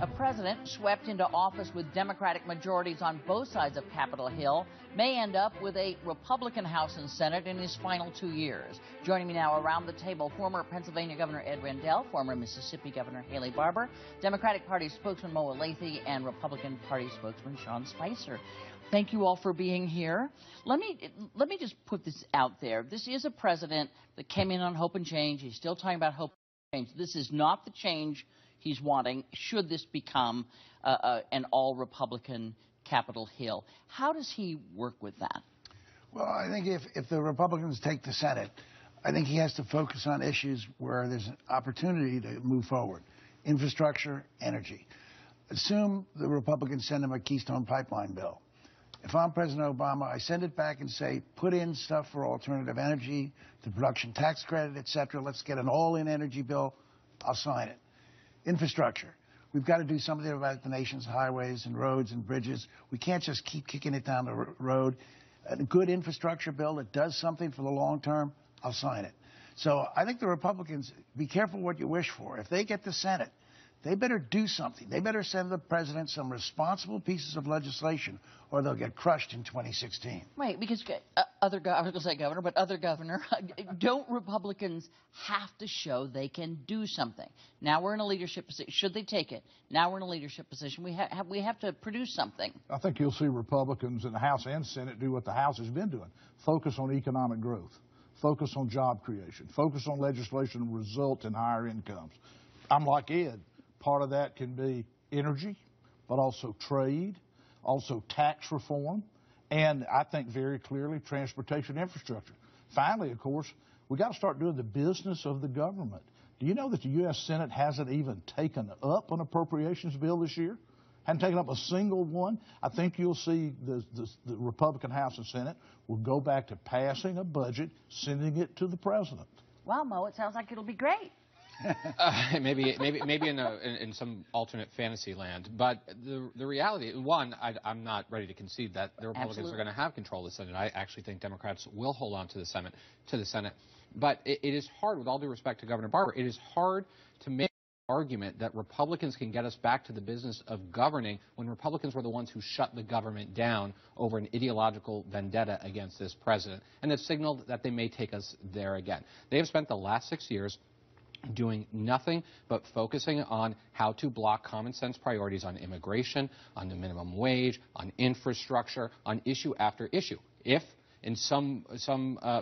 A president swept into office with Democratic majorities on both sides of Capitol Hill may end up with a Republican House and Senate in his final 2 years. Joining me now around the table, former Pennsylvania Governor Ed Rendell, former Mississippi Governor Haley Barbour, Democratic Party spokesman Mo Olathe, and Republican Party spokesman Sean Spicer. Thank you all for being here. Let me just put this out there. This is a president that came in on hope and change. He's still talking about hope and change. This is not the change he's wanting, should this become an all-Republican Capitol Hill. How does he work with that? Well, I think if the Republicans take the Senate, I think he has to focus on issues where there's an opportunity to move forward. Infrastructure, energy. Assume the Republicans send him a Keystone Pipeline bill. If I'm President Obama, I send it back and say, put in stuff for alternative energy, the production tax credit, et cetera. Let's get an all-in energy bill. I'll sign it. Infrastructure. We've got to do something about the nation's highways and roads and bridges. We can't just keep kicking it down the road. A good infrastructure bill that does something for the long term, I'll sign it. So I think the Republicans, be careful what you wish for. If they get the Senate, they better do something. They better send the president some responsible pieces of legislation, or they'll get crushed in 2016. Right, because I was going to say governor, but other governor, don't Republicans have to show they can do something? Now we're in a leadership position. Should they take it? Now we're in a leadership position. We have to produce something. I think you'll see Republicans in the House and Senate do what the House has been doing. Focus on economic growth. Focus on job creation. Focus on legislation that result in higher incomes. I'm like Ed. Part of that can be energy, but also trade, also tax reform, and I think very clearly transportation infrastructure. Finally, of course, we got to start doing the business of the government. Do you know that the U.S. Senate hasn't even taken up an appropriations bill this year? Hadn't taken up a single one. I think you'll see the Republican House and Senate will go back to passing a budget, sending it to the president. Wow, Mo, it sounds like it'll be great. Maybe in some alternate fantasy land, but the reality, one, I'm not ready to concede that the Republicans are going to have control of the Senate. I actually think Democrats will hold on to the Senate. But it is hard, with all due respect to Governor Barbour, it is hard to make an argument that Republicans can get us back to the business of governing when Republicans were the ones who shut the government down over an ideological vendetta against this president, and have signaled that they may take us there again. They have spent the last 6 years doing nothing but focusing on how to block common sense priorities on immigration, on the minimum wage, on infrastructure, on issue after issue. If in some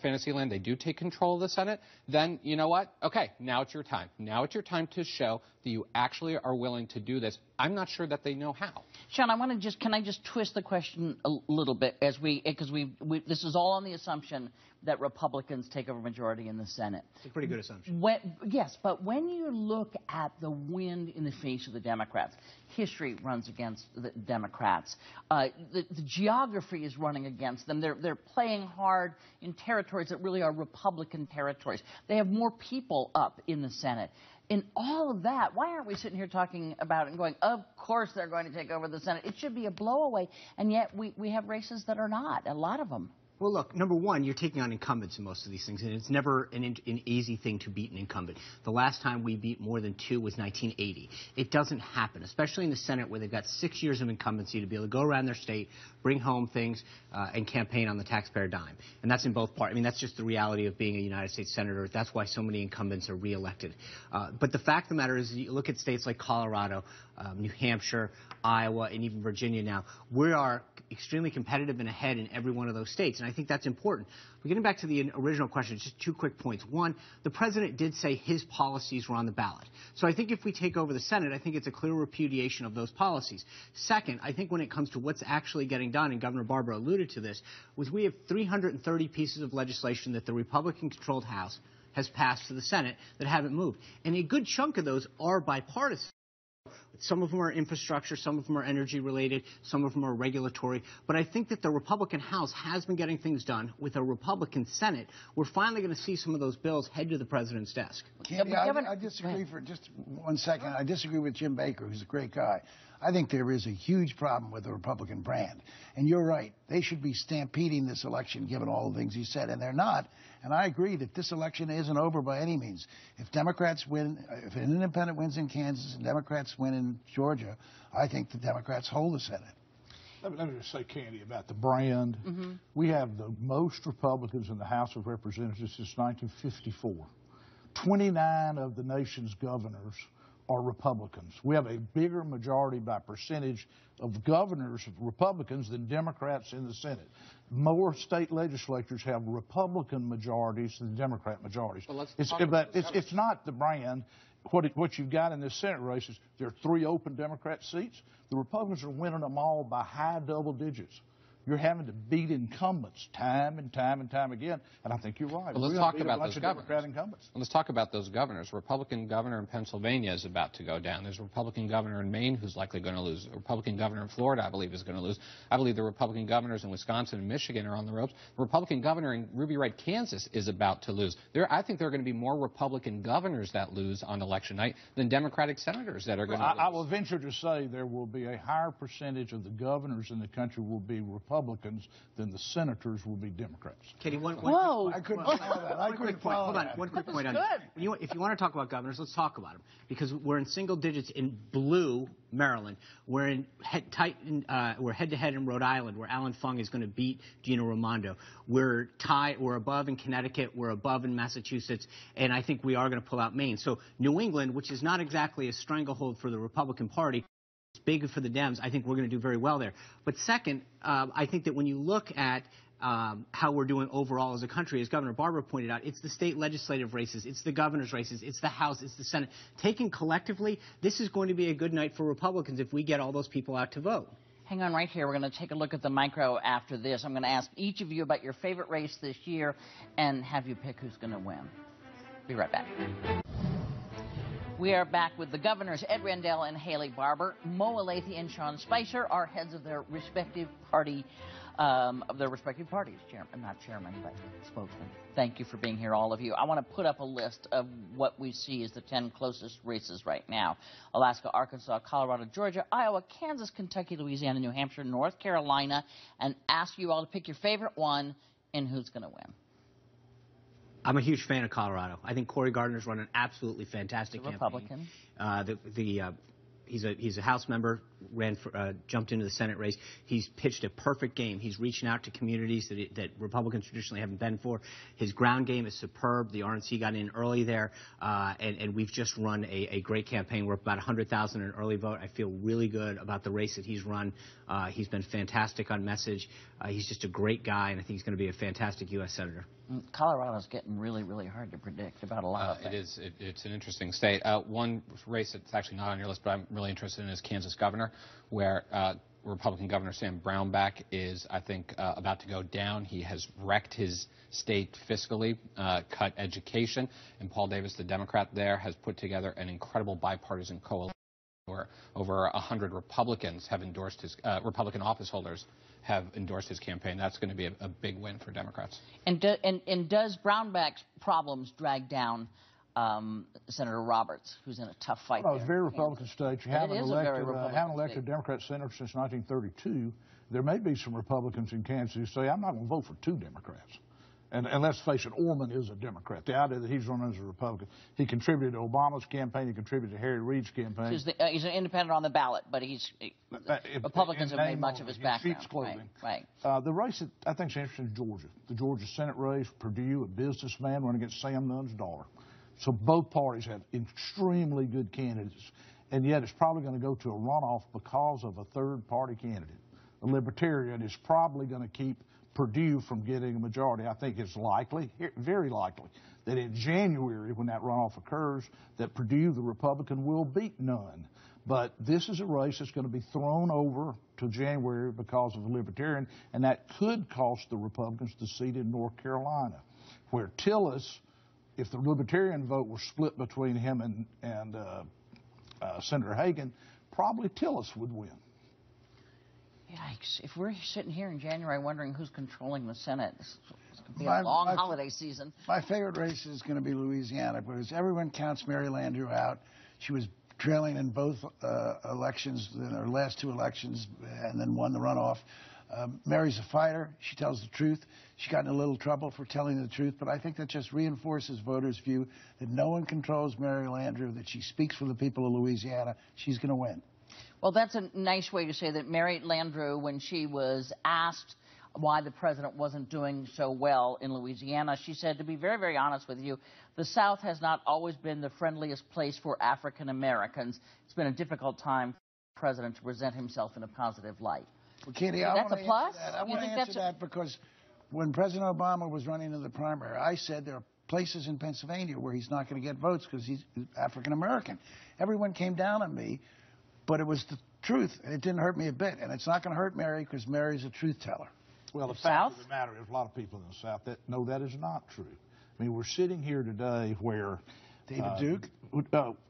fantasy land they do take control of the Senate, then you know what? Okay, now it's your time. Now it's your time to show that you actually are willing to do this. I'm not sure that they know how. Sean, can I just twist the question a little bit because this is all on the assumption that Republicans take over majority in the Senate. It's a pretty good assumption. Yes, but when you look at the wind in the face of the Democrats, history runs against the Democrats. The geography is running against them. They're playing hard in territories that really are Republican territories. They have more people up in the Senate. In all of that, why aren't we sitting here talking about it and going, of course they're going to take over the Senate? It should be a blowaway, and yet we have races that are not, a lot of them. Well, look, number one, you're taking on incumbents in most of these things, and it's never an easy thing to beat an incumbent. The last time we beat more than two was 1980. It doesn't happen, especially in the Senate where they've got 6 years of incumbency to be able to go around their state, bring home things, and campaign on the taxpayer dime. And that's in both parties. I mean, that's just the reality of being a United States Senator. That's why so many incumbents are reelected. But the fact of the matter is, you look at states like Colorado, New Hampshire, Iowa, and even Virginia now, we are extremely competitive and ahead in every one of those states, and I think that's important. But getting back to the original question, just 2 quick points. One, the president did say his policies were on the ballot. So I think if we take over the Senate, I think it's a clear repudiation of those policies. Second, I think when it comes to what's actually getting done, and Governor Barbour alluded to this, was we have 330 pieces of legislation that the Republican-controlled House has passed to the Senate that haven't moved. And a good chunk of those are bipartisan. Some of them are infrastructure, some of them are energy related, some of them are regulatory. But I think that the Republican House has been getting things done. With a Republican Senate, we're finally going to see some of those bills head to the president's desk. Candy, I disagree for just 1 second. I disagree with Jim Baker, who's a great guy. I think there is a huge problem with the Republican brand. And you're right. They should be stampeding this election, given all the things he said, and they're not. And I agree that this election isn't over by any means. If Democrats win, if an independent wins in Kansas and Democrats win in Georgia, I think the Democrats hold the Senate. Let me just say, Candy, about the brand. We have the most Republicans in the House of Representatives since 1954. 29 of the nation's governors are Republicans. We have a bigger majority by percentage of governors, Republicans, than Democrats in the Senate. More state legislatures have Republican majorities than Democrat majorities. It's not the brand. What you've got in this Senate race is there are 3 open Democrat seats. The Republicans are winning them all by high double digits. You're having to beat incumbents time and time and time again, and I think you're right. Well, let's talk about those governors. Well, let's talk about those governors. Republican governor in Pennsylvania is about to go down. There's a Republican governor in Maine who's likely going to lose. A Republican governor in Florida, I believe, is going to lose. I believe the Republican governors in Wisconsin and Michigan are on the ropes. The Republican governor in Ruby Ridge, Kansas, is about to lose. I think there are going to be more Republican governors that lose on election night than Democratic senators that are going to lose. I will venture to say there will be a higher percentage of the governors in the country will be Republicans than the senators will be Democrats. Katie, Whoa! I couldn't follow that. I couldn't follow that. One quick point on that. If you want to talk about governors, let's talk about them. Because we're in single digits in blue, Maryland. We're in head-to-head in Rhode Island, where Alan Fung is going to beat Gina Raimondo. We're above in Connecticut. We're above in Massachusetts. And I think we are going to pull out Maine. So New England, which is not exactly a stranglehold for the Republican Party, big for the Dems, I think we're going to do very well there. But second, I think that when you look at how we're doing overall as a country, as Governor Barber pointed out, it's the state legislative races, it's the governor's races, it's the House, it's the Senate. Taken collectively, this is going to be a good night for Republicans if we get all those people out to vote. Hang on right here. We're going to take a look at the micro after this. I'm going to ask each of you about your favorite race this year and have you pick who's going to win. Be right back. We are back with the governors, Ed Rendell and Haley Barbour. Mo Elleithee and Sean Spicer are heads of their respective parties, not chairman, but spokesman. Thank you for being here, all of you. I want to put up a list of what we see as the 10 closest races right now. Alaska, Arkansas, Colorado, Georgia, Iowa, Kansas, Kentucky, Louisiana, New Hampshire, North Carolina, and ask you all to pick your favorite one and who's going to win. I'm a huge fan of Colorado. I think Cory Gardner's run an absolutely fantastic campaign. Republican. He's a House member, jumped into the Senate race. He's pitched a perfect game. He's reaching out to communities that Republicans traditionally haven't been for. His ground game is superb. The RNC got in early there, and we've just run a great campaign. We're about 100,000 in early vote. I feel really good about the race that he's run. He's been fantastic on message. He's just a great guy, and I think he's going to be a fantastic U.S. Senator. Colorado's getting really, really hard to predict about a lot of things. It's an interesting state. One race that's actually not on your list, but I'm really interested in, is Kansas governor, where Republican Governor Sam Brownback is, I think, about to go down. He has wrecked his state fiscally, cut education, and Paul Davis, the Democrat there, has put together an incredible bipartisan coalition where over 100 Republicans have endorsed his, Republican office holders have endorsed his campaign. That's going to be a big win for Democrats. And does Brownback's problems drag down Senator Roberts, who's in a tough fight? Well, it's a very Republican state. You haven't elected a Democrat senator since 1932. There may be some Republicans in Kansas who say, I'm not going to vote for 2 Democrats. And let's face it, Orman is a Democrat. The idea that he's running as a Republican. He contributed to Obama's campaign. He contributed to Harry Reid's campaign. He's an independent on the ballot, but Republicans have made much of his background. Sheep's clothing. Right. The race that I think is interesting is Georgia. The Georgia Senate race, Perdue, a businessman, running against Sam Nunn's daughter. So both parties have extremely good candidates, and yet it's probably going to go to a runoff because of a third-party candidate. A Libertarian is probably going to keep Perdue from getting a majority. I think it's likely, very likely, that in January, when that runoff occurs, that Perdue, the Republican, will beat Nunn. But this is a race that's going to be thrown over to January because of the Libertarian, and that could cost the Republicans the seat in North Carolina, where Tillis, if the Libertarian vote were split between him and Senator Hagan, probably Tillis would win. Yikes. If we're sitting here in January wondering who's controlling the Senate, it's going to be a long holiday season. My favorite race is going to be Louisiana, because everyone counts Mary Landrieu out. She was trailing in both elections, in her last 2 elections, and then won the runoff. Mary's a fighter. She tells the truth. She got in a little trouble for telling the truth, but I think that just reinforces voters' view that no one controls Mary Landrieu, that she speaks for the people of Louisiana. She's going to win. Well, that's a nice way to say that Mary Landrieu, when she was asked why the president wasn't doing so well in Louisiana, she said, to be very, very honest with you, the South has not always been the friendliest place for African Americans. It's been a difficult time for the president to present himself in a positive light. Well, Katie, that's a plus? I want to answer that because when President Obama was running in the primary, I said there are places in Pennsylvania where he's not going to get votes because he's African American. Everyone came down on me, but it was the truth, and it didn't hurt me a bit. And it's not going to hurt Mary because Mary's a truth teller. Well, the fact of the matter is a lot of people in the South that know that is not true. I mean, we're sitting here today where David Duke?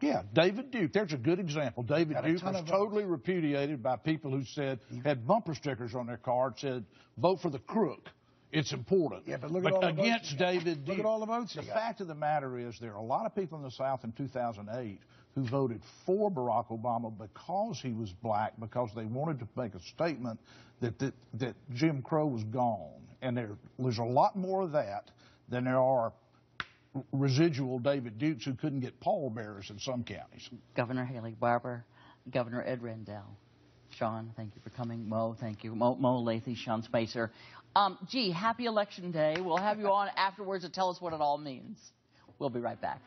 Yeah, David Duke. There's a good example. David Duke was totally repudiated by people who said, had bumper stickers on their card, said, vote for the crook. It's important. Yeah, but look at all the against David Duke. Look at all the votes. The fact of the matter is there are a lot of people in the South in 2008 who voted for Barack Obama because he was black, because they wanted to make a statement that Jim Crow was gone. And there's a lot more of that than there are residual David Dukes who couldn't get pallbearers in some counties. Governor Haley Barbour, Governor Ed Rendell. Sean, thank you for coming. Mo, thank you. Mo Lathy, Sean Spicer. Gee, happy Election Day. We'll have you on afterwards to tell us what it all means. We'll be right back.